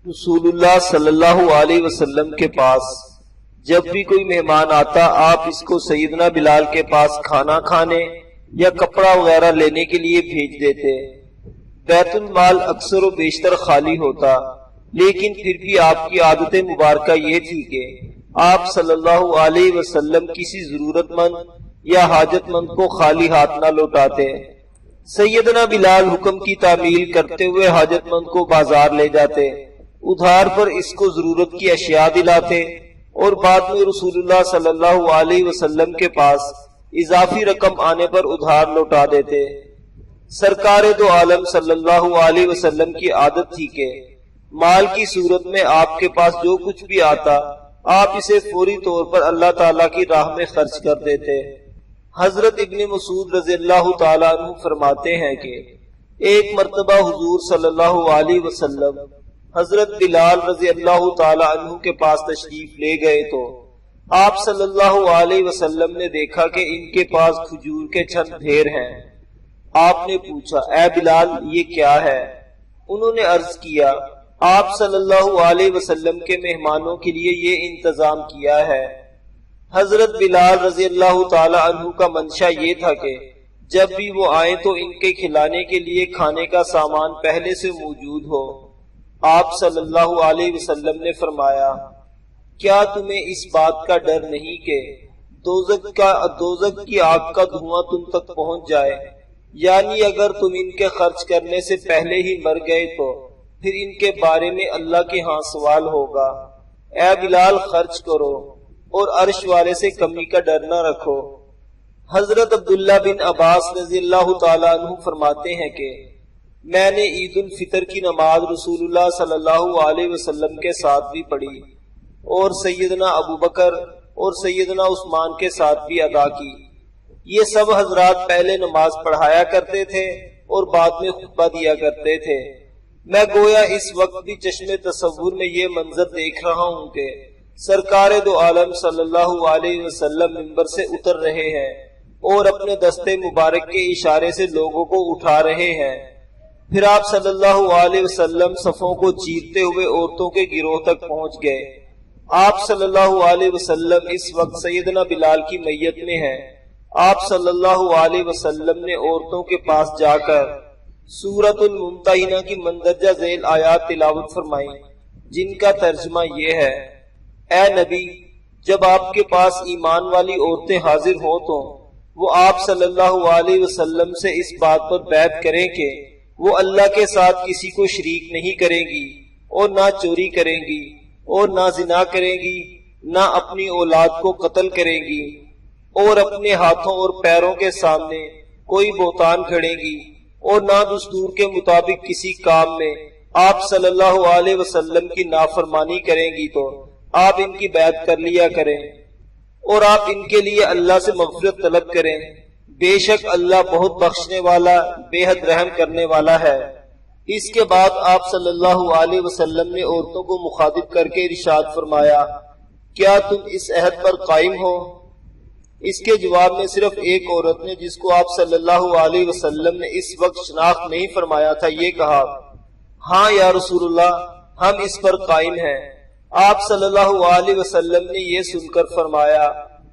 رسول اللہ صلی اللہ علیہ وسلم کے پاس جب بھی کوئی مہمان آتا آپ اس کو سیدنا بلال کے پاس کھانا کھانے یا کپڑا وغیرہ لینے کے لیے بھیج دیتے۔ بیت المال اکثر و بیشتر خالی ہوتا، لیکن پھر بھی آپ کی عادت مبارکہ یہ تھی کہ آپ صلی اللہ علیہ وسلم کسی ضرورت مند یا حاجت مند کو خالی ہاتھ نہ لوٹاتے۔ سیدنا بلال حکم کی تعمیل کرتے ہوئے حاجت مند کو بازار لے جاتے، ادھار پر اس کو ضرورت کی اشیاء دلاتے اور بعد میں رسول اللہ صلی اللہ علیہ وسلم کے پاس اضافی رقم آنے پر ادھار لوٹا دیتے۔ سرکار دو عالم صلی اللہ علیہ وسلم کی عادت تھی کہ مال کی صورت میں آپ کے پاس جو کچھ بھی آتا آپ اسے فوری طور پر اللہ تعالیٰ کی راہ میں خرچ کر دیتے۔ حضرت ابن مسعود رضی اللہ تعالیٰ عنہ فرماتے ہیں کہ ایک مرتبہ حضور صلی اللہ علیہ وسلم حضرت بلال رضی اللہ تعالیٰ عنہ کے پاس تشریف لے گئے تو آپ صلی اللہ علیہ وسلم نے دیکھا کہ ان کے پاس کھجور کے چند ڈھیر ہیں۔ آپ نے پوچھا، اے بلال یہ کیا ہے؟ انہوں نے عرض کیا، آپ صلی اللہ علیہ وسلم کے مہمانوں کے لیے یہ انتظام کیا ہے۔ حضرت بلال رضی اللہ تعالی عنہ کا منشا یہ تھا کہ جب بھی وہ آئیں تو ان کے کھلانے کے لیے کھانے کا سامان پہلے سے موجود ہو۔ آپ صلی اللہ علیہ وسلم نے فرمایا، کیا تمہیں اس بات کا ڈر نہیں کہ دوزخ کی آگ کا دھواں تم تک پہنچ جائے؟ یعنی اگر تم ان کے خرچ کرنے سے پہلے ہی مر گئے تو پھر ان کے بارے میں اللہ کے ہاں سوال ہوگا۔ اے بلال خرچ کرو اور عرش والے سے کمی کا ڈر نہ رکھو۔ حضرت عبداللہ بن عباس رضی اللہ تعالیٰ عنہ فرماتے ہیں کہ میں نے عید الفطر کی نماز رسول اللہ صلی اللہ علیہ وسلم کے ساتھ بھی پڑھی اور سیدنا ابو بکر اور سیدنا عثمان کے ساتھ بھی ادا کی۔ یہ سب حضرات پہلے نماز پڑھایا کرتے تھے اور بعد میں خطبہ دیا کرتے تھے۔ میں گویا اس وقت بھی چشم تصور میں یہ منظر دیکھ رہا ہوں کہ سرکار دو عالم صلی اللہ علیہ وسلم منبر سے اتر رہے ہیں اور اپنے دستے مبارک کے اشارے سے لوگوں کو اٹھا رہے ہیں۔ پھر آپ صلی اللہ علیہ وسلم صفوں کو چیرتے ہوئے عورتوں کے گروہ تک پہنچ گئے۔ آپ صلی اللہ علیہ وسلم اس وقت سیدنا بلال کی میت میں ہیں۔ آپ صلی اللہ علیہ وسلم نے عورتوں کے پاس جا کر سورۃ الممتحنہ کی مندرجہ ذیل آیات تلاوت فرمائیں، جن کا ترجمہ یہ ہے، اے نبی جب آپ کے پاس ایمان والی عورتیں حاضر ہوں تو وہ آپ صلی اللہ علیہ وسلم سے اس بات پر بیعت کریں کہ وہ اللہ کے ساتھ کسی کو شریک نہیں کریں گی اور نہ چوری کریں گی اور نہ زنا کریں گی، نہ اپنی اولاد کو قتل کریں گی اور اپنے ہاتھوں اور پیروں کے سامنے کوئی بہتان کھڑیں گی اور نہ دستور کے مطابق کسی کام میں آپ صلی اللہ علیہ وسلم کی نافرمانی کریں گی تو آپ ان کی بیعت کر لیا کریں اور آپ ان کے لیے اللہ سے مغفرت طلب کریں، بے شک اللہ بہت بخشنے والا بے حد رحم کرنے والا ہے۔ اس کے بعد آپ صلی اللہ علیہ وسلم نے عورتوں کو مخاطب کر کے ارشاد فرمایا، کیا تم اس عہد پر قائم ہو؟ اس کے جواب میں صرف ایک عورت نے، جس کو آپ صلی اللہ علیہ وسلم نے اس وقت شناخت نہیں فرمایا تھا، یہ کہا، ہاں یا رسول اللہ ہم اس پر قائم ہیں۔ آپ صلی اللہ علیہ وسلم نے یہ سن کر فرمایا،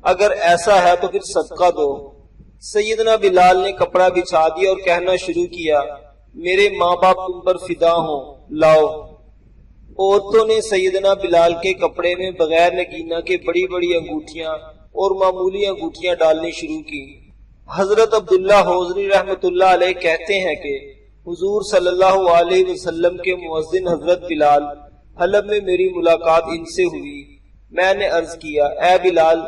اگر ایسا ہے تو پھر صدقہ دو۔ سیدنا بلال نے کپڑا بچھا دیا اور کہنا شروع کیا، میرے ماں باپ تم پر فدا ہوں، لاؤ۔ عورتوں نے سیدنا بلال کے کپڑے میں بغیر نگینہ کے بڑی بڑی انگوٹھیاں اور معمولی انگوٹھیاں ڈالنی شروع کی۔ حضرت عبداللہ حوضری رحمۃ اللہ علیہ کہتے ہیں کہ حضور صلی اللہ علیہ وسلم کے مؤذن حضرت بلال حلب میں میری ملاقات ان سے ہوئی۔ میں نے عرض کیا، اے بلال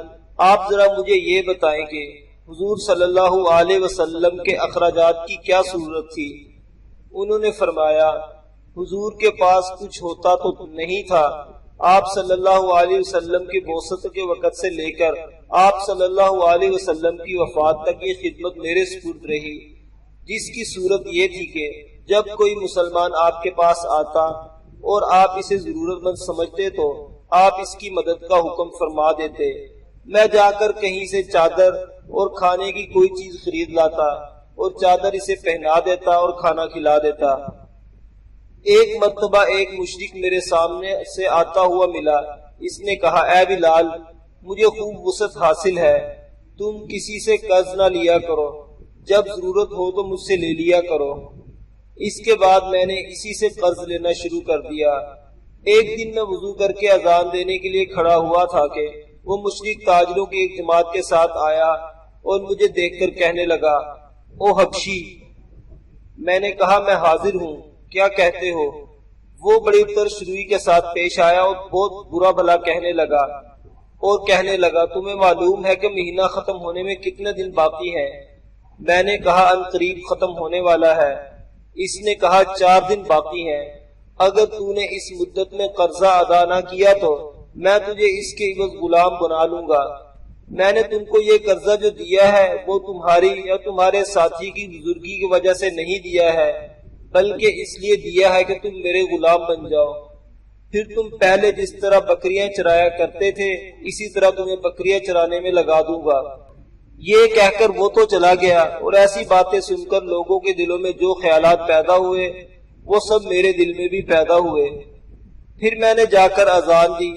آپ ذرا مجھے یہ بتائیں کہ حضور صلی اللہ علیہ وسلم کے اخراجات کی کیا صورت تھی؟ انہوں نے فرمایا، حضور کے پاس کچھ ہوتا تو نہیں تھا۔ آپ صلی اللہ علیہ وسلم کی بعثت کے وقت سے لے کر آپ صلی اللہ علیہ وسلم کی وفات تک یہ خدمت میرے سپرد رہی، جس کی صورت یہ تھی کہ جب کوئی مسلمان آپ کے پاس آتا اور آپ اسے ضرورت مند سمجھتے تو آپ اس کی مدد کا حکم فرما دیتے۔ میں جا کر کہیں سے چادر اور کھانے کی کوئی چیز خرید لاتا اور چادر اسے پہنا دیتا اور کھانا کھلا دیتا۔ ایک مرتبہ ایک مشرک میرے سامنے سے آتا ہوا ملا. اس نے کہا اے بلال مجھے خوب وسعت حاصل ہے، تم کسی سے قرض نہ لیا کرو، جب ضرورت ہو تو مجھ سے لے لیا کرو. اس کے بعد میں نے اسی سے قرض لینا شروع کر دیا. ایک دن میں وضو کر کے اذان دینے کے لیے کھڑا ہوا تھا کہ وہ مشرک تاجروں کی ایک جماعت کے ساتھ آیا اور مجھے دیکھ کر کہنے لگا او حبشی. میں نے کہا میں حاضر ہوں، کیا کہتے ہو؟ وہ بڑی ترشروئی کے ساتھ پیش آیا اور بہت برا بھلا کہنے لگا تمہیں معلوم ہے کہ مہینہ ختم ہونے میں کتنے دن باقی ہیں؟ میں نے کہا ان قریب ختم ہونے والا ہے. اس نے کہا 4 دن باقی ہیں. اگر تو نے اس مدت میں قرضہ ادا نہ کیا تو میں تجھے اس کے عوض غلام بنا لوں گا. میں نے تم کو یہ قرضہ جو دیا ہے وہ تمہاری یا تمہارے ساتھی کی بزرگی کی وجہ سے نہیں دیا ہے، بلکہ اس لیے دیا ہے کہ تم میرے غلام بن جاؤ. پھر تم پہلے جس طرح بکریاں چرایا کرتے تھے اسی طرح تمہیں بکریاں چرانے میں لگا دوں گا. یہ کہہ کر وہ تو چلا گیا اور ایسی باتیں سن کر لوگوں کے دلوں میں جو خیالات پیدا ہوئے وہ سب میرے دل میں بھی پیدا ہوئے. پھر میں نے جا کر اذان دی.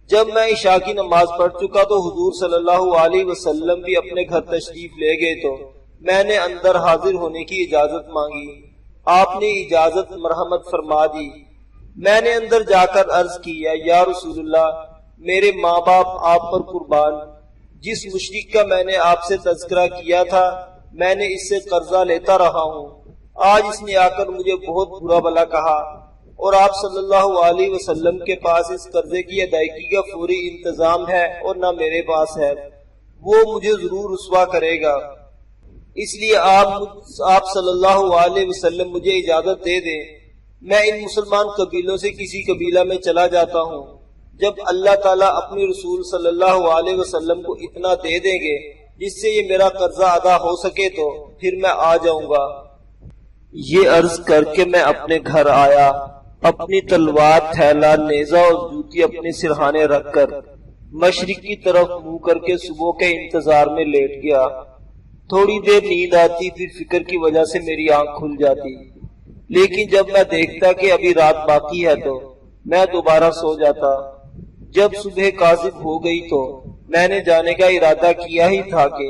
جب میں عشاء کی نماز پڑھ چکا تو حضور صلی اللہ علیہ وسلم بھی اپنے گھر تشریف لے گئے تو میں نے اندر حاضر ہونے کی اجازت مانگی. آپ نے اجازت مرحمت فرما دی. میں نے اندر جا کر عرض کیا یا رسول اللہ میرے ماں باپ آپ پر قربان. جس مشرک کا میں نے آپ سے تذکرہ کیا تھا میں نے اس سے قرضہ لیتا رہا ہوں. آج اس نے آ کر مجھے بہت برا بھلا کہا اور آپ صلی اللہ علیہ وسلم کے پاس اس قرضے کی ادائیگی کا فوری انتظام ہے اور نہ میرے پاس ہے. وہ مجھے ضرور رسوا کرے گا. اس لیے آپ صلی اللہ علیہ وسلم مجھے اجازت دے دیں میں ان مسلمان قبیلوں سے کسی قبیلہ میں چلا جاتا ہوں. جب اللہ تعالیٰ اپنے رسول صلی اللہ علیہ وسلم کو اتنا دے دیں گے جس سے یہ میرا قرضہ ادا ہو سکے تو پھر میں آ جاؤں گا. یہ عرض کر کے میں اپنے گھر آیا. اپنی تلوار، تھیلا، نیزہ اور جوتی اپنے سرہانے رکھ کر مشرق کی طرف منہ کر کے صبح کے انتظار میں لیٹ گیا. تھوڑی دیر نیند آتی پھر فکر کی وجہ سے میری آنکھ کھل جاتی، لیکن جب میں دیکھتا کہ ابھی رات باقی ہے تو میں دوبارہ سو جاتا. جب صبح کاذب ہو گئی تو میں نے جانے کا ارادہ کیا ہی تھا کہ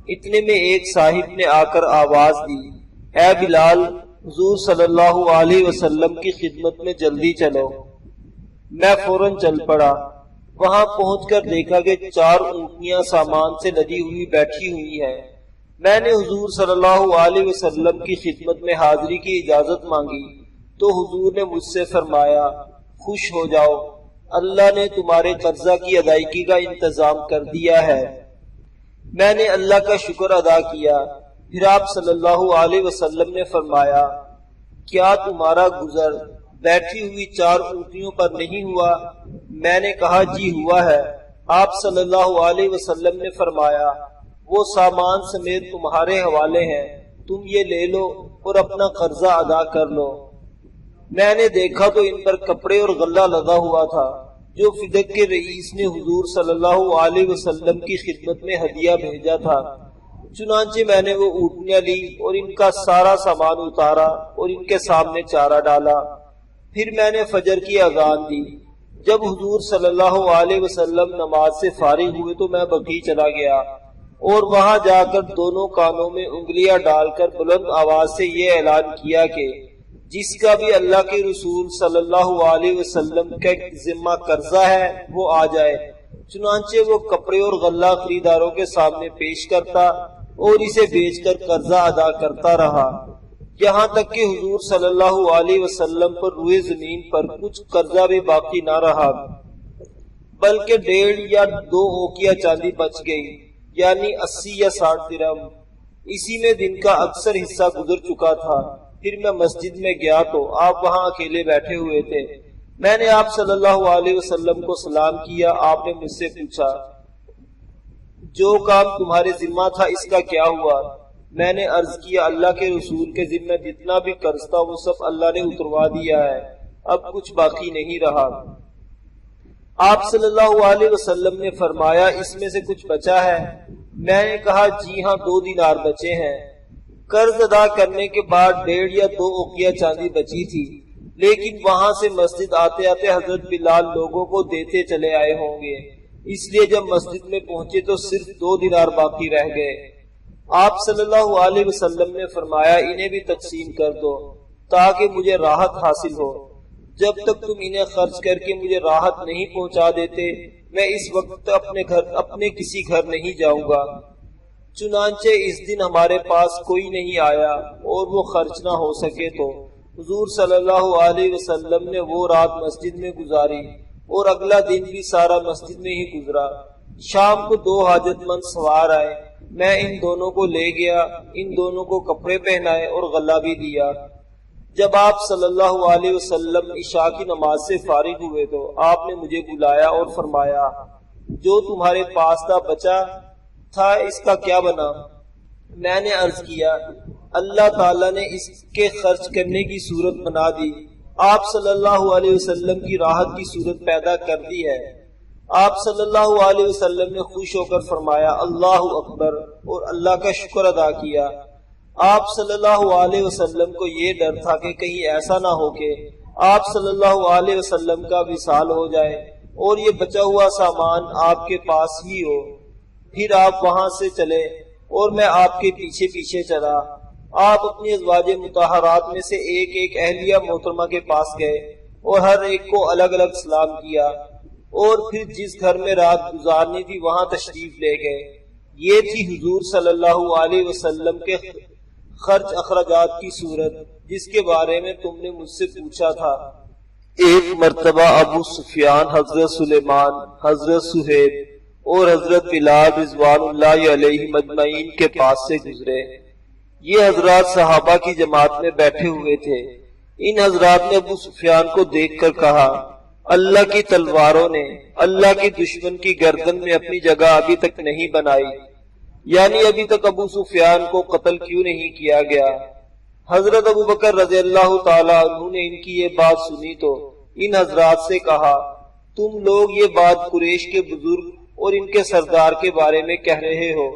اتنے میں ایک صاحب نے آ کر آواز دی اے بلال حضور صلی اللہ علیہ وسلم کی خدمت میں جلدی چلو. میں فوراً چل پڑا. وہاں پہنچ کر دیکھا کہ 4 اونٹنیاں سامان سے لدی ہوئی بیٹھی ہوئی ہیں. میں نے حضور صلی اللہ علیہ وسلم کی خدمت میں حاضری کی اجازت مانگی تو حضور نے مجھ سے فرمایا خوش ہو جاؤ، اللہ نے تمہارے قرضہ کی ادائیگی کا انتظام کر دیا ہے. میں نے اللہ کا شکر ادا کیا. پھر آپ صلی اللہ علیہ وسلم نے فرمایا کیا تمہارا گزر بیٹھی ہوئی 4 اونٹنیوں پر نہیں ہوا؟ میں نے کہا جی ہوا ہے. آپ صلی اللہ علیہ وسلم نے فرمایا وہ سامان سمیت تمہارے حوالے ہیں، تم یہ لے لو اور اپنا قرضہ ادا کر لو. میں نے دیکھا تو ان پر کپڑے اور غلہ لدا ہوا تھا جو فدق کے رئیس نے حضور صلی اللہ علیہ وسلم کی خدمت میں ہدیہ بھیجا تھا. چنانچہ میں نے وہ اونٹنیاں لی اور ان کا سارا سامان اتارا اور ان کے سامنے چارہ ڈالا. پھر میں نے فجر کی اذان دی. جب حضور صلی اللہ علیہ وسلم نماز سے فارغ ہوئے تو میں بقیع چلا گیا اور وہاں جا کر دونوں کانوں میں انگلیاں ڈال کر بلند آواز سے یہ اعلان کیا کہ جس کا بھی اللہ کے رسول صلی اللہ علیہ وسلم کا ذمہ قرضہ ہے وہ آ جائے. چنانچہ وہ کپڑے اور غلہ خریداروں کے سامنے پیش کرتا اور اسے بیچ کر قرضہ ادا کرتا رہا، یہاں تک کہ حضور صلی اللہ علیہ وسلم پر روئے زمین پر کچھ قرضہ بھی باقی نہ رہا، بلکہ 1.5 یا 2 اوقیہ چاندی بچ گئی، یعنی 80 یا 60 درہم. اسی میں دن کا اکثر حصہ گزر چکا تھا. پھر میں مسجد میں گیا تو آپ وہاں اکیلے بیٹھے ہوئے تھے. میں نے آپ صلی اللہ علیہ وسلم کو سلام کیا. آپ نے مجھ سے پوچھا جو کام تمہارے ذمہ تھا اس کا کیا ہوا؟ میں نے عرض کیا اللہ کے رسول کے ذمہ جتنا بھی قرض تھا وہ سب اللہ نے اتروا دیا ہے، اب کچھ باقی نہیں رہا. آپ صلی اللہ علیہ وسلم نے فرمایا اس میں سے کچھ بچا ہے؟ میں نے کہا جی ہاں 2 دینار بچے ہیں. قرض ادا کرنے کے بعد 1.5 یا 2 اوقیہ چاندی بچی تھی، لیکن وہاں سے مسجد آتے آتے حضرت بلال لوگوں کو دیتے چلے آئے ہوں گے، اس لیے جب مسجد میں پہنچے تو صرف 2 دینار باقی رہ گئے۔ آپ صلی اللہ علیہ وسلم نے فرمایا انہیں بھی تقسیم کر دو تاکہ مجھے راحت حاصل ہو، جب تک تم انہیں خرچ کر کے مجھے راحت نہیں پہنچا دیتے میں اس وقت اپنے کسی گھر نہیں جاؤں گا۔ چنانچہ اس دن ہمارے پاس کوئی نہیں آیا اور وہ خرچ نہ ہو سکے تو حضور صلی اللہ علیہ وسلم نے وہ رات مسجد میں گزاری اور اگلا دن بھی سارا مسجد میں ہی گزرا۔ شام کو 2 حاجت مند سوار آئے، میں ان دونوں کو لے گیا، ان دونوں کو کپڑے پہنائے اور غلہ بھی دیا۔ جب آپ صلی اللہ علیہ وسلم عشاء کی نماز سے فارغ ہوئے تو آپ نے مجھے بلایا اور فرمایا جو تمہارے پاس بچا تھا اس کا کیا بنا؟ میں نے عرض کیا اللہ تعالیٰ نے اس کے خرچ کرنے کی صورت بنا دی، آپ صلی اللہ علیہ وسلم کی راحت کی صورت پیدا کر دی ہے۔ آپ صلی اللہ علیہ وسلم نے خوش ہو کر فرمایا اللہ اکبر اور اللہ کا شکر ادا کیا۔ آپ صلی اللہ علیہ وسلم کو یہ ڈر تھا کہ کہیں ایسا نہ ہو کہ آپ صلی اللہ علیہ وسلم کا وصال ہو جائے اور یہ بچا ہوا سامان آپ کے پاس ہی ہو۔ پھر آپ وہاں سے چلے اور میں آپ کے پیچھے پیچھے چلا۔ آپ اپنی ازواج مطہرات میں سے ایک ایک اہلیہ محترمہ کے پاس گئے اور ہر ایک کو الگ الگ سلام کیا اور پھر جس گھر میں رات گزارنی تھی وہاں تشریف لے گئے۔ یہ تھی حضور صلی اللہ علیہ وسلم کے خرچ اخراجات کی صورت جس کے بارے میں تم نے مجھ سے پوچھا تھا۔ ایک مرتبہ ابو سفیان حضرت سلیمان، حضرت سہیب اور حضرت بلال رضوان اللہ علیہ مجمعین کے پاس سے گزرے۔ یہ حضرات صحابہ کی جماعت میں بیٹھے ہوئے تھے۔ ان حضرات نے ابو سفیان کو دیکھ کر کہا اللہ کی تلواروں نے اللہ کی دشمن کی گردن میں اپنی جگہ ابھی تک نہیں بنائی، یعنی ابھی تک ابو سفیان کو قتل کیوں نہیں کیا گیا؟ حضرت ابو بکر رضی اللہ تعالی عنہ نے ان کی یہ بات سنی تو ان حضرات سے کہا تم لوگ یہ بات قریش کے بزرگ اور ان کے سردار کے بارے میں کہہ رہے ہو۔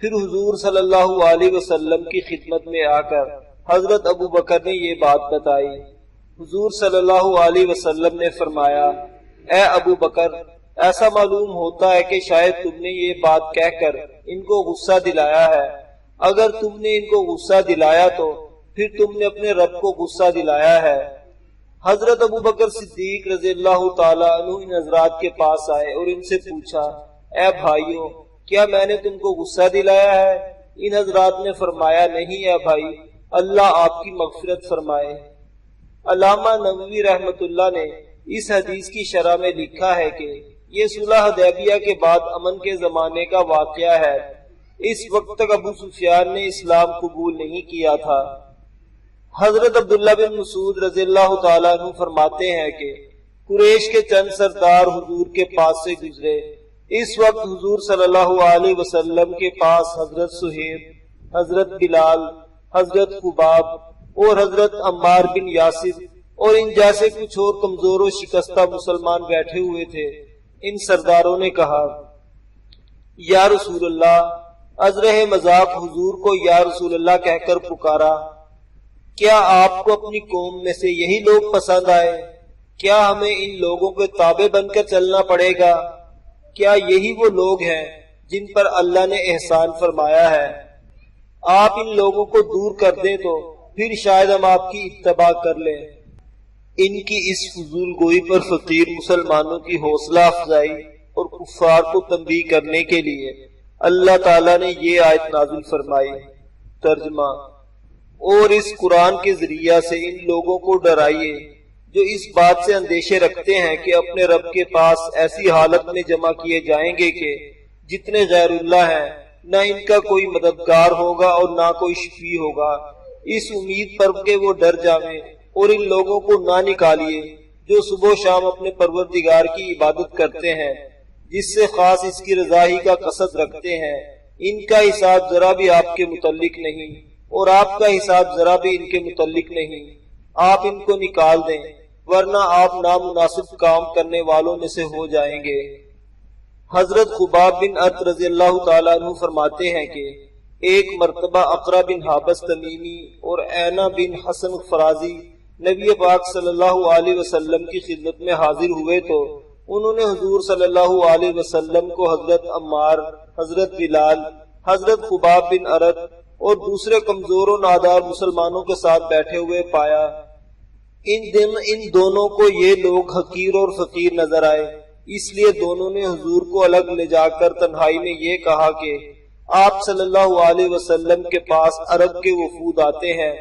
پھر حضور صلی اللہ علیہ وسلم کی خدمت میں آ کر حضرت ابو بکر نے یہ بات بتائی۔ حضور صلی اللہ علیہ وسلم نے فرمایا اے ابو بکر، ایسا معلوم ہوتا ہے کہ شاید تم نے یہ بات کہہ کر ان کو غصہ دلایا ہے۔ اگر تم نے ان کو غصہ دلایا تو پھر تم نے اپنے رب کو غصہ دلایا ہے۔ حضرت ابو بکر صدیق رضی اللہ تعالیٰ عنہ ان حضرات کے پاس آئے اور ان سے پوچھا اے بھائیو، کیا میں نے تم کو غصہ دلایا ہے؟ ان حضرات نے فرمایا نہیں اے بھائی، اللہ آپ کی مغفرت فرمائے۔ علامہ نووی رحمت اللہ نے اس حدیث کی شرح میں لکھا ہے کہ یہ صلح حدیبیہ کے بعد امن کے زمانے کا واقعہ ہے۔ اس وقت تک ابو سفیان نے اسلام قبول نہیں کیا تھا۔ حضرت عبداللہ بن مسعود رضی اللہ تعالیٰ عنہ فرماتے ہیں کہ قریش کے چند سردار حضور کے پاس سے گزرے۔ اس وقت حضور صلی اللہ علیہ وسلم کے پاس حضرت سہیب، حضرت بلال، حضرت خباب اور حضرت عمار بن یاسر اور ان جیسے کچھ اور کمزور و شکستہ مسلمان بیٹھے ہوئے تھے۔ ان سرداروں نے کہا یا رسول اللہ، ازرہ مذاق حضور کو یا رسول اللہ کہہ کر پکارا، کیا آپ کو اپنی قوم میں سے یہی لوگ پسند آئے؟ کیا ہمیں ان لوگوں کے تابع بن کر چلنا پڑے گا؟ کیا یہی وہ لوگ ہیں جن پر اللہ نے احسان فرمایا ہے؟ آپ ان لوگوں کو دور کر دیں تو پھر شاید ہم آپ کی اتباع کر لیں۔ ان کی اس فضول گوئی پر فقیر مسلمانوں کی حوصلہ افزائی اور کفار کو تنبیہ کرنے کے لیے اللہ تعالیٰ نے یہ آیت نازل فرمائی۔ ترجمہ: اور اس قرآن کے ذریعہ سے ان لوگوں کو ڈرائیے جو اس بات سے اندیشے رکھتے ہیں کہ اپنے رب کے پاس ایسی حالت میں جمع کیے جائیں گے کہ جتنے غیر اللہ ہیں نہ ان کا کوئی مددگار ہوگا اور نہ کوئی شفیع ہوگا۔ اس امید پر کہ وہ ڈر جائیں اور ان لوگوں کو نہ نکالیے جو صبح و شام اپنے پروردگار کی عبادت کرتے ہیں، جس سے خاص اس کی رضا ہی کا قصد رکھتے ہیں۔ ان کا حساب ذرا بھی آپ کے متعلق نہیں اور آپ کا حساب ذرا بھی ان کے متعلق نہیں۔ آپ ان کو نکال دیں ورنہ آپ نامناسب کام کرنے والوں میں سے ہو جائیں گے۔ حضرت خباب بن عرط رضی اللہ تعالیٰ عنہ فرماتے ہیں کہ ایک مرتبہ اقرا بن حابس تمیمی اور عینہ بن حسن فرازی نبی پاک صلی اللہ علیہ وسلم کی خدمت میں حاضر ہوئے تو انہوں نے حضور صلی اللہ علیہ وسلم کو حضرت عمار، حضرت بلال، حضرت خباب بن ارد اور دوسرے کمزور و نادار مسلمانوں کے ساتھ بیٹھے ہوئے پایا۔ ان دونوں کو یہ لوگ حقیر اور فقیر نظر آئے، اس لیے دونوں نے حضور کو الگ لے جا کر تنہائی میں یہ کہا کہ آپ صلی اللہ علیہ وسلم کے پاس عرب کے وفود آتے ہیں،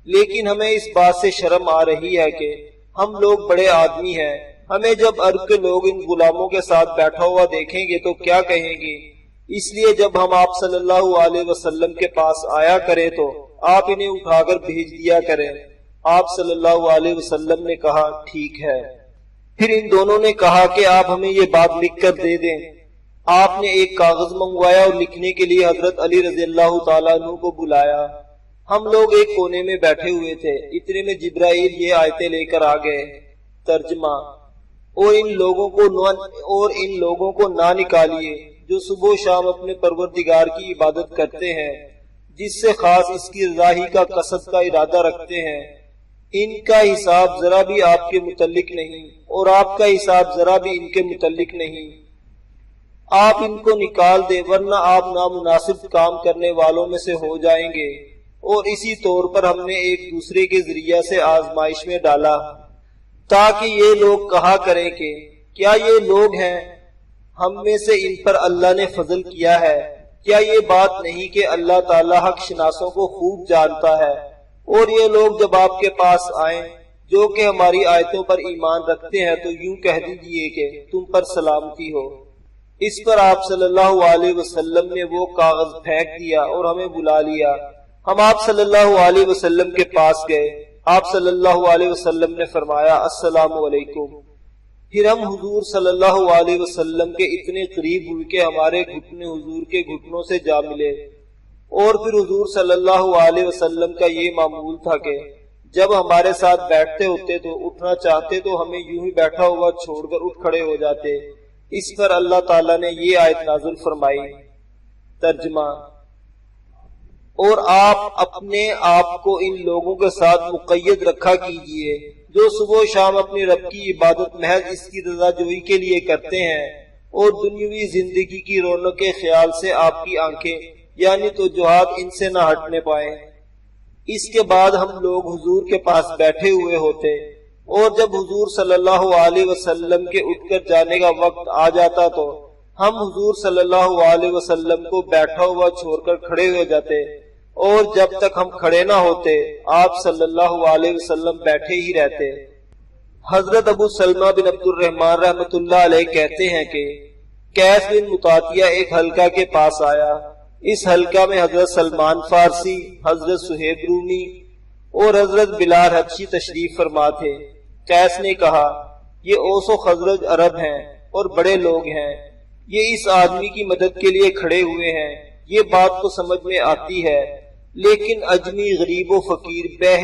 لیکن ہمیں اس بات سے شرم آ رہی ہے کہ ہم لوگ بڑے آدمی ہیں، ہمیں جب عرب کے لوگ ان غلاموں کے ساتھ بیٹھا ہوا دیکھیں گے تو کیا کہیں گے، اس لیے جب ہم آپ صلی اللہ علیہ وسلم کے پاس آیا کریں تو آپ انہیں اٹھا کر بھیج دیا کریں۔ آپ صلی اللہ علیہ وسلم نے کہا ٹھیک ہے۔ پھر ان دونوں نے کہا کہ آپ ہمیں یہ بات لکھ کر دے دیں۔ آپ نے ایک کاغذ منگوایا اور لکھنے کے لیے حضرت علی رضی اللہ تعالیٰ عنہ کو بلایا۔ ہم لوگ ایک کونے میں بیٹھے ہوئے تھے، اتنے میں جبرائیل یہ آیتیں لے کر آ گئے۔ ترجمہ: اور ان لوگوں کو نہ نکالیے جو صبح و شام اپنے پروردگار کی عبادت کرتے ہیں، جس سے خاص اس کی رضا ہی کا قصد کا ارادہ رکھتے ہیں۔ ان کا حساب ذرا بھی آپ کے متعلق نہیں اور آپ کا حساب ذرا بھی ان کے متعلق نہیں۔ آپ ان کو نکال دیں ورنہ آپ نامناسب کام کرنے والوں میں سے ہو جائیں گے۔ اور اسی طور پر ہم نے ایک دوسرے کے ذریعہ سے آزمائش میں ڈالا تاکہ یہ لوگ کہا کریں کہ کیا یہ لوگ ہیں، ہم میں سے ان پر اللہ نے فضل کیا ہے۔ کیا یہ بات نہیں کہ اللہ تعالیٰ حق شناسوں کو خوب جانتا ہے؟ اور یہ لوگ جب آپ کے پاس آئیں جو کہ ہماری آیتوں پر ایمان رکھتے ہیں تو یوں کہہ دیجئے کہ تم پر سلامتی ہو۔ اس پر آپ صلی اللہ علیہ وسلم نے وہ کاغذ پھینک دیا اور ہمیں بلا لیا۔ ہم آپ صلی اللہ علیہ وسلم کے پاس گئے۔ آپ صلی اللہ علیہ وسلم نے فرمایا السلام علیکم۔ پھر ہم حضور صلی اللہ علیہ وسلم کے اتنے قریب ہوئے کہ ہمارے گھٹنے حضور کے گھٹنوں سے جا ملے۔ اور پھر حضور صلی اللہ علیہ وسلم کا یہ معمول تھا کہ جب ہمارے ساتھ بیٹھتے ہوتے تو اٹھنا چاہتے تو ہمیں یوں ہی بیٹھا ہوا چھوڑ کر اٹھ کھڑے ہو جاتے۔ اس پر اللہ تعالیٰ نے یہ آیت نازل فرمائی۔ ترجمہ: اور آپ اپنے آپ کو ان لوگوں کے ساتھ مقید رکھا کیجئے جو صبح و شام اپنے رب کی عبادت محض اس کی رضا جوئی کے لیے کرتے ہیں اور دنیاوی زندگی کی رونق کے خیال سے آپ کی آنکھیں یعنی توجہات ان سے نہ ہٹنے پائیں۔ اس کے بعد ہم لوگ حضور کے پاس بیٹھے ہوئے ہوتے اور جب حضور صلی اللہ علیہ وسلم کے اٹھ کر جانے کا وقت آ جاتا تو ہم حضور صلی اللہ علیہ وسلم کو بیٹھا ہوا چھوڑ کر کھڑے ہو جاتے اور جب تک ہم کھڑے نہ ہوتے آپ صلی اللہ علیہ وسلم بیٹھے ہی رہتے۔ حضرت ابو سلمہ بن عبد الرحمن رحمۃ اللہ علیہ کہتے ہیں کہ قیس بن مطاطیہ ایک حلقہ کے پاس آیا۔ اس حلقہ میں حضرت سلمان فارسی، حضرت سہیب رومی اور حضرت بلال حبشی تشریف فرما تھے۔ قیس نے کہا یہ اوس و خزرج عرب ہیں اور بڑے لوگ ہیں، یہ اس آدمی کی مدد کے لیے کھڑے ہوئے ہیں، یہ بات تو سمجھ میں آتی ہے، لیکن اجمی غریب و فقیر بے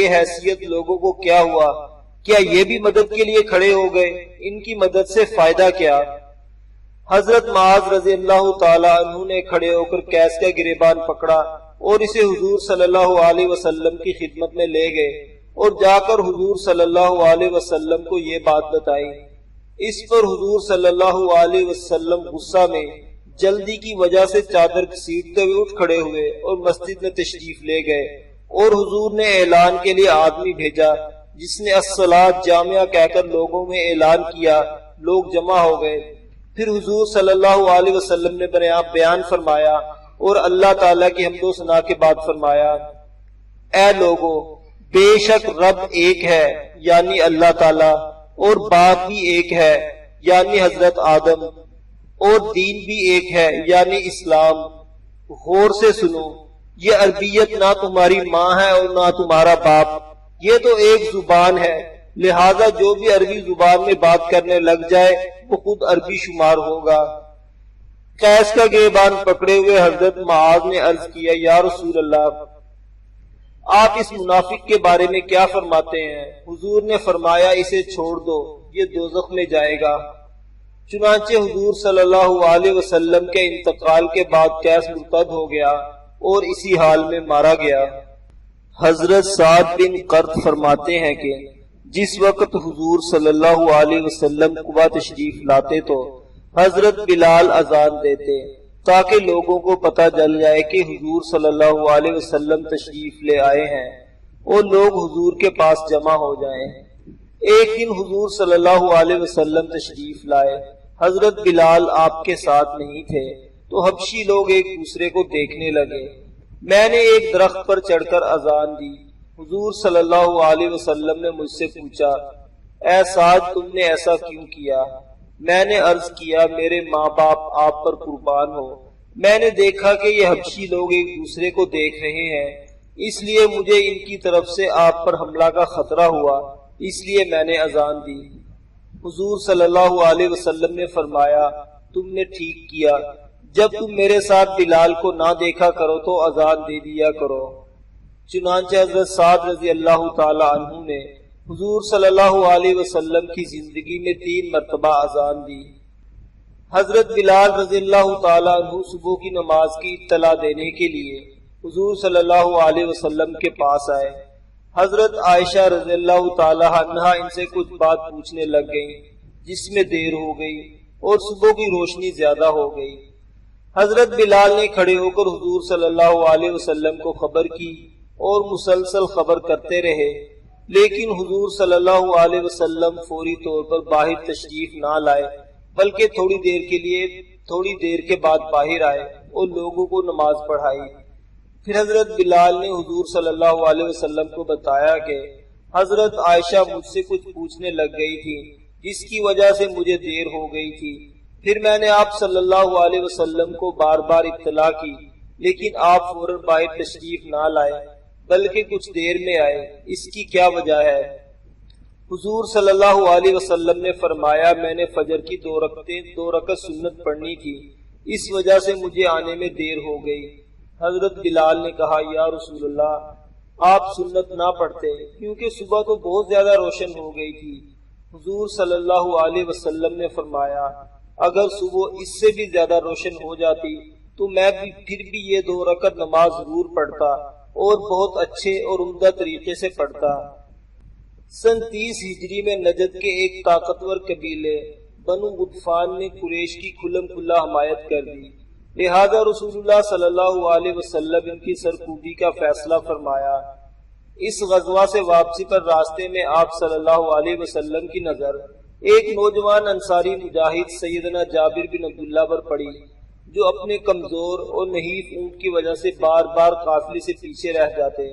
حیثیت لوگوں کو کیا ہوا؟ کیا یہ بھی مدد کے لیے کھڑے ہو گئے؟ ان کی مدد سے فائدہ کیا؟ حضرت معاذ رضی اللہ تعالی عنہ نے کھڑے ہو کر قیس کا گریبان پکڑا اور اسے حضور صلی اللہ علیہ وسلم کی خدمت میں لے گئے اور جا کر حضور صلی اللہ علیہ وسلم کو یہ بات بتائی۔ اس پر حضور صلی اللہ علیہ وسلم غصہ میں جلدی کی وجہ سے چادر گھسیٹتے ہوئے اٹھ کھڑے ہوئے اور مسجد میں تشریف لے گئے اور حضور نے اعلان کے لیے آدمی بھیجا جس نے الصلاۃ جامعہ کہہ کر لوگوں میں اعلان کیا۔ لوگ جمع ہو گئے۔ پھر حضور صلی اللہ علیہ وسلم نے بیان فرمایا اور اللہ تعالیٰ کی حمد و ثنا کے بعد فرمایا اے لوگو، بے شک رب ایک ہے یعنی اللہ تعالیٰ، اور باپ بھی ایک ہے یعنی حضرت آدم، اور دین بھی ایک ہے یعنی اسلام۔ غور سے سنو، یہ عربیت نہ تمہاری ماں ہے اور نہ تمہارا باپ، یہ تو ایک زبان ہے، لہذا جو بھی عربی زبان میں بات کرنے لگ جائے وہ خود عربی شمار ہوگا۔ قیس کا گریبان پکڑے ہوئے حضرت معاذ نے عرض کیا یا رسول اللہ، آپ اس منافق کے بارے میں کیا فرماتے ہیں؟ حضور نے فرمایا اسے چھوڑ دو، یہ دوزخ میں جائے گا۔ چنانچہ حضور صلی اللہ علیہ وسلم کے انتقال کے بعد قیس مرتد ہو گیا اور اسی حال میں مارا گیا۔ حضرت سعد بن قرط فرماتے ہیں کہ جس وقت حضور صلی اللہ علیہ وسلم قباء تشریف لاتے تو حضرت بلال اذان دیتے تاکہ لوگوں کو پتہ چل جائے کہ حضور صلی اللہ علیہ وسلم تشریف لے آئے ہیں اور لوگ حضور کے پاس جمع ہو جائیں۔ ایک دن حضور صلی اللہ علیہ وسلم تشریف لائے، حضرت بلال آپ کے ساتھ نہیں تھے تو حبشی لوگ ایک دوسرے کو دیکھنے لگے۔ میں نے ایک درخت پر چڑھ کر اذان دی۔ حضور صلی اللہ علیہ وسلم نے مجھ سے پوچھا، اے سعد تم نے ایسا کیوں کیا؟ میں نے عرض کیا، میرے ماں باپ آپ پر قربان ہو، میں نے دیکھا کہ یہ حبشی لوگ ایک دوسرے کو دیکھ رہے ہیں، اس لیے مجھے ان کی طرف سے آپ پر حملہ کا خطرہ ہوا، اس لیے میں نے اذان دی۔ حضور صلی اللہ علیہ وسلم نے فرمایا، تم نے ٹھیک کیا، جب تم میرے ساتھ بلال کو نہ دیکھا کرو تو اذان دے دیا کرو۔ چنانچہ حضرت سعد رضی اللہ تعالی عنہ نے حضور صلی اللہ علیہ وسلم کی زندگی میں 3 مرتبہ اذان دی۔ حضرت بلال رضی اللہ تعالی عنہ صبح کی نماز کی اطلاع دینے کے لیے حضور صلی اللہ علیہ وسلم کے پاس آئے۔ حضرت عائشہ رضی اللہ تعالی عنہا ان سے کچھ بات پوچھنے لگ گئیں، جس میں دیر ہو گئی اور صبح کی روشنی زیادہ ہو گئی۔ حضرت بلال نے کھڑے ہو کر حضور صلی اللہ علیہ وسلم کو خبر کی اور مسلسل خبر کرتے رہے، لیکن حضور صلی اللہ علیہ وسلم فوری طور پر باہر تشریف نہ لائے، بلکہ تھوڑی دیر کے بعد باہر آئے اور لوگوں کو نماز پڑھائی۔ پھر حضرت بلال نے حضور صلی اللہ علیہ وسلم کو بتایا کہ حضرت عائشہ مجھ سے کچھ پوچھنے لگ گئی تھی، جس کی وجہ سے مجھے دیر ہو گئی تھی۔ پھر میں نے آپ صلی اللہ علیہ وسلم کو بار بار اطلاع کی، لیکن آپ فوراً باہر تشریف نہ لائے بلکہ کچھ دیر میں آئے، اس کی کیا وجہ ہے؟ حضور صلی اللہ علیہ وسلم نے فرمایا، میں نے فجر کی 2 رکعت سنت پڑھنی تھی، اس وجہ سے مجھے آنے میں دیر ہو گئی۔ حضرت بلال نے کہا، یا رسول اللہ آپ سنت نہ پڑھتے، کیونکہ صبح تو بہت زیادہ روشن ہو گئی تھی۔ حضور صلی اللہ علیہ وسلم نے فرمایا، اگر صبح اس سے بھی زیادہ روشن ہو جاتی تو میں پھر بھی یہ 2 رکعت نماز ضرور پڑھتا اور بہت اچھے اور عمدہ طریقے سے پڑھتا۔ سن 30 ہجری میں نجد کے ایک طاقتور قبیلے بنو غطفان نے قریش کی کھلم کھلا حمایت کر دی، لہذا رسول اللہ صلی اللہ علیہ وسلم ان کی سرکوبی کا فیصلہ فرمایا۔ اس غزوہ سے واپسی پر راستے میں آپ صلی اللہ علیہ وسلم کی نظر ایک نوجوان انصاری مجاہد سیدنا جابر بن عبداللہ پر پڑی، جو اپنے کمزور اور نحیف اونٹ کی وجہ سے بار بار قافلے سے پیچھے رہ جاتے۔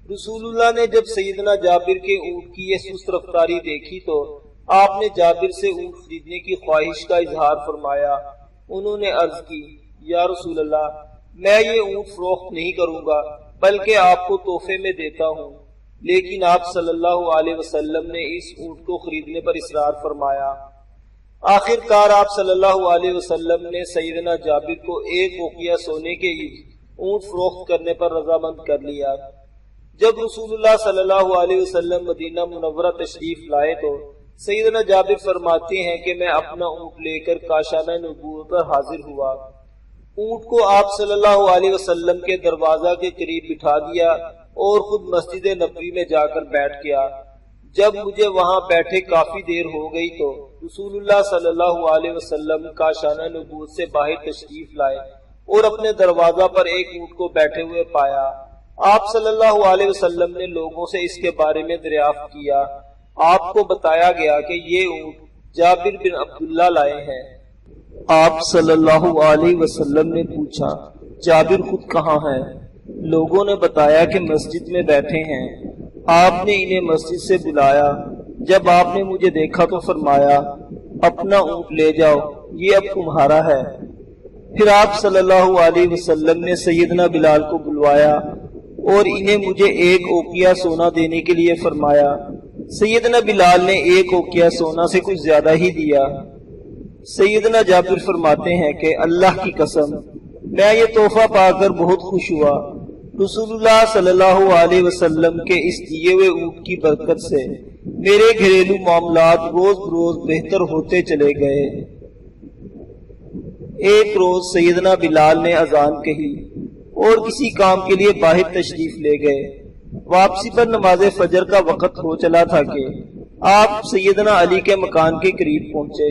رسول اللہ نے جب سیدنا جابر کے اونٹ کی یہ سست رفتاری دیکھی تو آپ نے جابر سے اونٹ خریدنے کی خواہش کا اظہار فرمایا۔ انہوں نے عرض کی، یا رسول اللہ میں یہ اونٹ فروخت نہیں کروں گا بلکہ آپ کو تحفے میں دیتا ہوں، لیکن آپ صلی اللہ علیہ وسلم نے اس اونٹ کو خریدنے پر اصرار فرمایا۔ آخر کار آپ صلی اللہ علیہ وسلم نے سیدنا جابر کو 1 اوقیہ سونے کے اونٹ فروخت کرنے پر رضامند کر لیا۔ جب رسول اللہ صلی اللہ علیہ وسلم مدینہ منورہ تشریف لائے تو سیدنا جابر فرماتے ہیں کہ میں اپنا اونٹ لے کر کاشانہ نبوت پر حاضر ہوا۔ اونٹ کو آپ صلی اللہ علیہ وسلم کے دروازہ کے قریب بٹھا دیا اور خود مسجد نبوی میں جا کر بیٹھ گیا۔ جب مجھے وہاں بیٹھے کافی دیر ہو گئی تو رسول اللہ صلی اللہ علیہ وسلم کاشانہ نبوت سے باہر تشریف لائے اور اپنے دروازہ پر ایک اونٹ کو بیٹھے ہوئے پایا۔ آپ صلی اللہ علیہ وسلم نے لوگوں سے اس کے بارے میں دریافت کیا۔ آپ کو بتایا گیا کہ یہ اونٹ جابر بن عبداللہ لائے ہیں۔ آپ صلی اللہ علیہ وسلم نے پوچھا، جابر خود کہاں ہیں؟ لوگوں نے بتایا کہ مسجد میں بیٹھے ہیں۔ آپ نے انہیں مسجد سے بلایا۔ جب آپ نے مجھے دیکھا تو فرمایا، اپنا اونٹ لے جاؤ، یہ اب تمہارا ہے۔ پھر آپ صلی اللہ علیہ وسلم نے سیدنا بلال کو بلوایا اور انہیں مجھے 1 اوقیہ سونا دینے کے لیے فرمایا۔ سیدنا بلال نے 1 اوقیہ سونا سے کچھ زیادہ ہی دیا۔ سیدنا جابر فرماتے ہیں کہ اللہ کی قسم میں یہ تحفہ پا کر بہت خوش ہوا۔ رسول اللہ صلی اللہ علیہ وسلم کے اس دیے ہوئے اونٹ کی برکت سے میرے گھریلو معاملات روز بروز بہتر ہوتے چلے گئے۔ ایک روز سیدنا بلال نے اذان کہی اور کسی کام کے لیے باہر تشریف لے گئے۔ واپسی پر نماز فجر کا وقت ہو چلا تھا کہ آپ سیدنا علی کے مکان کے قریب پہنچے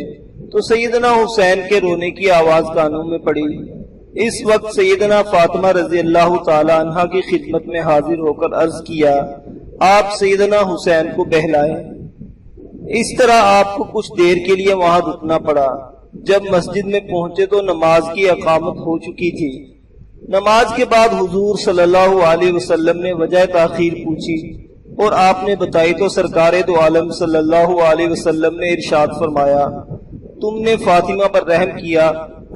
تو سیدنا حسین کے رونے کی آواز کانوں میں پڑی۔ اس وقت سیدنا فاطمہ رضی اللہ تعالی عنہا کی خدمت میں حاضر ہو کر عرض کیا، آپ سیدنا حسین کو بہلائیں۔ اس طرح آپ کو کچھ دیر کے لیے وہاں رکنا پڑا۔ جب مسجد میں پہنچے تو نماز کی اقامت ہو چکی تھی۔ نماز کے بعد حضور صلی اللہ علیہ وسلم نے وجہ تاخیر پوچھی اور آپ نے بتائی تو سرکار دو عالم صلی اللہ علیہ وسلم نے ارشاد فرمایا، تم نے فاطمہ پر رحم کیا،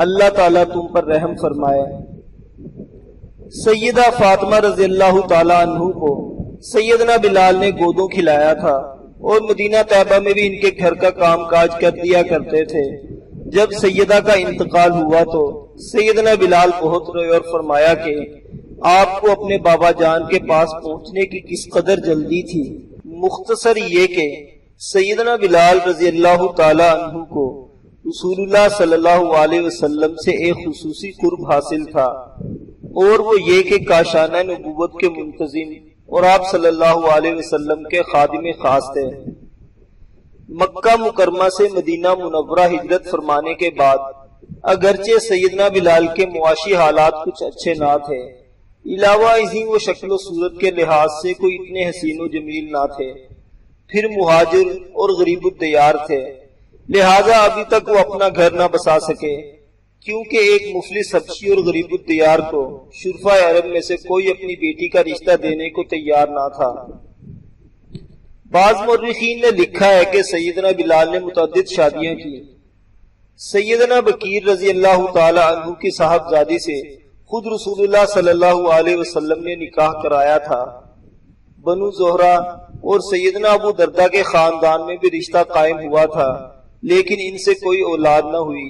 اللہ تعالیٰ تم پر رحم فرمائے۔ سیدہ فاطمہ رضی اللہ تعالیٰ عنہ کو سیدنا بلال نے گودوں کھلایا تھا اور مدینہ طیبہ میں بھی ان کے گھر کا کام کاج کر دیا کرتے تھے۔ جب سیدہ کا انتقال ہوا تو سیدنا بلال بہت روئے اور فرمایا کہ آپ کو اپنے بابا جان کے پاس پہنچنے کی کس قدر جلدی تھی۔ مختصر یہ کہ سیدنا بلال رضی اللہ تعالی عنہ کو رسول اللہ صلی اللہ علیہ وسلم سے ایک خصوصی قرب حاصل تھا، اور وہ یہ کہ کاشانہ نبوت کے منتظم اور آپ صلی اللہ علیہ وسلم کے خادم خاص تھے۔ مکہ مکرمہ سے مدینہ منورہ ہجرت فرمانے کے بعد اگرچہ سیدنا بلال کے معاشی حالات کچھ اچھے نہ تھے، علاوہ ازیں وہ شکل و صورت کے لحاظ سے کوئی اتنے حسین و جمیل نہ تھے، پھر مہاجر اور غریب الدیار تھے، لہذا ابھی تک وہ اپنا گھر نہ بسا سکے، کیونکہ ایک مفلس حبشی اور غریب الدیار کو شرفاء عرب میں سے کوئی اپنی بیٹی کا رشتہ دینے کو تیار نہ تھا۔ بعض مورخین نے لکھا ہے کہ سیدنا بلال نے متعدد شادیاں کی۔ سیدنا بکیر رضی اللہ تعالی عنہ کی صاحبزادی سے خود رسول اللہ صلی اللہ علیہ وسلم نے نکاح کرایا تھا۔ بنو زہرہ اور سیدنا ابو دردہ کے خاندان میں بھی رشتہ قائم ہوا تھا، لیکن ان سے کوئی اولاد نہ ہوئی۔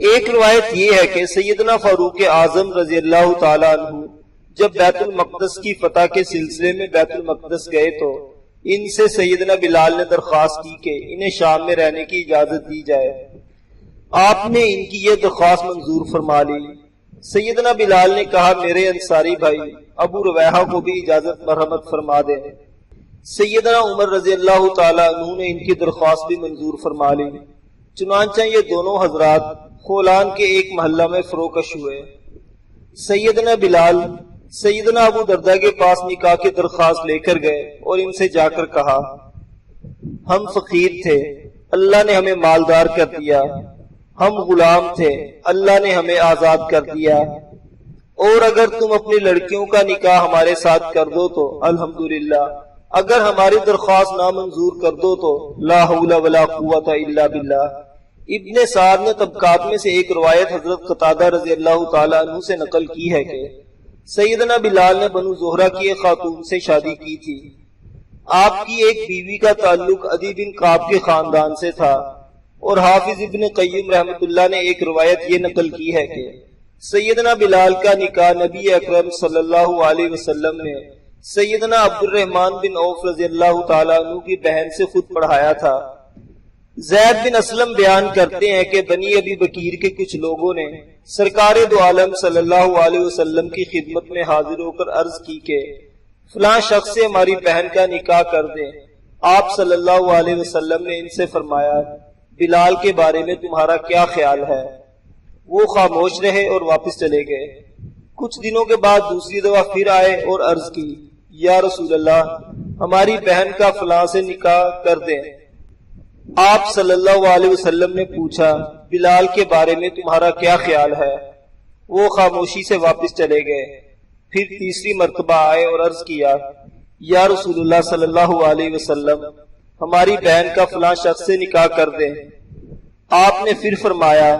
ایک روایت یہ ہے کہ سیدنا فاروق اعظم رضی اللہ تعالی عنہ جب بیت المقدس کی فتح کے سلسلے میں بیت المقدس گئے تو ان سے سیدنا بلال نے درخواست کی کہ انہیں شام میں رہنے کی اجازت دی جائے۔ آپ نے ان کی یہ درخواست منظور فرما لی۔ سیدنا بلال نے کہا، میرے انصاری بھائی ابو رویحہ کو بھی اجازت مرحمت فرما دیں۔ سیدنا عمر رضی اللہ تعالی عنہ نے ان کی درخواست بھی منظور فرما لی۔ چنانچہ یہ دونوں حضرات خولان کے ایک محلہ میں فروکش ہوئے۔ سیدنا بلال سیدنا ابو دردہ کے پاس نکاح کی درخواست لے کر گئے اور ان سے جا کر کہا، ہم فقیر تھے، اللہ نے ہمیں مالدار کر دیا، ہم غلام تھے، اللہ نے ہمیں آزاد کر دیا، اور اگر تم اپنی لڑکیوں کا نکاح ہمارے ساتھ کر دو تو الحمدللہ، اگر ہماری درخواست نامنظور کر دو تو لا حول ولا قوت الا باللہ۔ ابن سعد نے طبقات میں سے ایک روایت حضرت قتادہ رضی اللہ تعالی عنہ سے نقل کی ہے کہ سیدنا بلال نے بنو زہرہ کی ایک خاتون سے شادی کی تھی۔ آپ کی ایک بیوی کا تعلق عدی بن کعب کے خاندان سے تھا، اور حافظ ابن قیم رحمۃ اللہ نے ایک روایت یہ نقل کی ہے کہ سیدنا بلال کا نکاح نبی اکرم صلی اللہ علیہ وسلم نے سیدنا عبد الرحمن بن عوف رضی اللہ تعالیٰ عنہ کی بہن سے خود پڑھایا تھا۔ زید بن اسلم بیان کرتے ہیں کہ بنی ابی بکیر کے کچھ لوگوں نے سرکار دو عالم صلی اللہ علیہ وسلم کی خدمت میں حاضر ہو کر عرض کی کہ فلاں شخص سے ہماری بہن کا نکاح کر دیں۔ آپ صلی اللہ علیہ وسلم نے ان سے فرمایا، بلال کے بارے میں تمہارا کیا خیال ہے؟ وہ خاموش رہے اور واپس چلے گئے۔ کچھ دنوں کے بعد دوسری دفعہ پھر آئے اور عرض کی، یا رسول اللہ، ہماری بہن کا فلاں سے نکاح کر دیں۔ آپ صلی اللہ علیہ وسلم نے پوچھا، بلال کے بارے میں تمہارا کیا خیال ہے؟ وہ خاموشی سے واپس چلے گئے۔ پھر تیسری مرتبہ آئے اور عرض کیا، یا رسول اللہ صلی اللہ علیہ وسلم، ہماری بہن کا فلاں شخص سے نکاح کر دیں۔ آپ نے پھر فرمایا،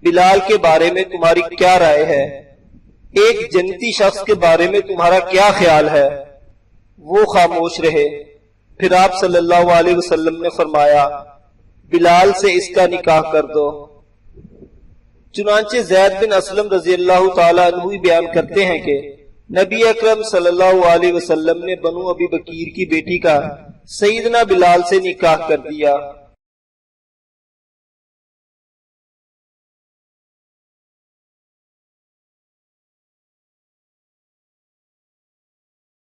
بلال کے بارے میں تمہاری کیا رائے ہے؟ ایک جنتی شخص کے بارے میں تمہارا کیا خیال ہے؟ وہ خاموش رہے۔ پھر آپ صلی اللہ علیہ وسلم نے فرمایا، بلال سے اس کا نکاح کر دو۔ چنانچہ زید بن اسلم رضی اللہ تعالیٰ عنہ بیان کرتے ہیں کہ نبی اکرم صلی اللہ علیہ وسلم نے بنو ابی بکیر کی بیٹی کا سیدنا بلال سے نکاح کر دیا۔